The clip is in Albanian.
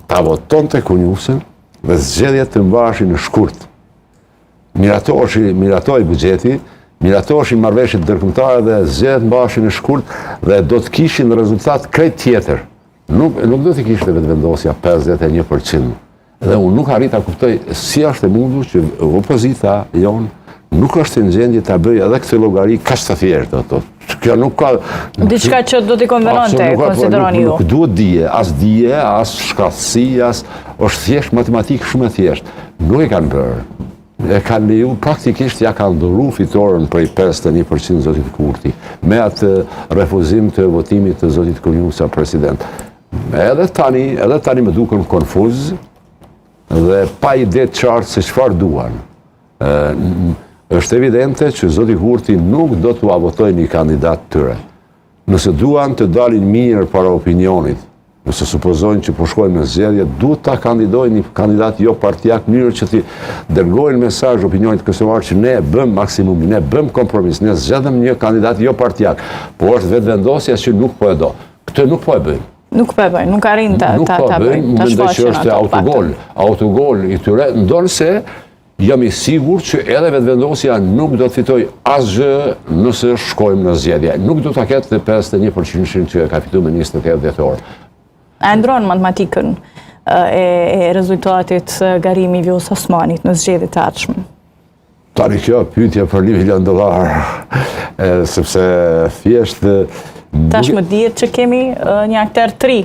ta voton të kunjusën dhe zgjedhjet të mbashin në shkurt. Miratoj buxheti, miratoheshin marrëveshjet ndërkombëtare dhe zgjedhjet mbashin në shkurt dhe do të kishin rezultat krejt tjetër. Nuk do të kishte vetëvendosja 51%. Dhe unë nuk arrit ta kuptoj si është e mundur që opozita jonë nuk është në gjendje ta bëjë edhe këtë llogari kaq të thjeshtë ato. Kjo nuk ka diçka që do t'i konvenonte, konsideroni ju. Nuk duhet dije, as shkallësi, as është thjesht matematikë shumë e thjeshtë. Nuk e kanë bërë. E kanë leju, praktikisht ja kanë dhuru fitoren prej 51% zotit Kurti, me atë refuzim të votimit të zotit Kunjusa president. Edhe tani më duken konfuz dhe pa ide të qartë se çfarë duan. Është evidente që zoti Kurti nuk do t'u avotoj një kandidat tyre. Nëse duan të dalin mirë para opinionit, nëse supozojnë që po shkojnë në zgjedhje, duhet ta kandidojnë një kandidat jo partijak, në mënyrë që t'i dërgojnë mesazh opinionit kësaj që ne bëm maksimumin, ne bëm kompromis, ne zgjedhëm një kandidat jo partijak, po është vetëvendosja që nuk po e do. Këtë nuk po e bëjnë. Nuk po e bëjnë, nuk arrin ta bëjnë. Mendoj që është autogol i tyre, ndonse jam i sigur që edhe vetëvendosja nuk do të fitoj asgjë nëse shkojmë në zgjedhje. Nuk do ta ketë 51% që ka fituar me 28 dhjetor. A ndron matematikën e rezultatit Garimi Vjosa Osmanit në zgjedhjet e ardhshme? Tani kjo pyetje për $1 milion, sepse thjesht tash më dihet që kemi një aktor 3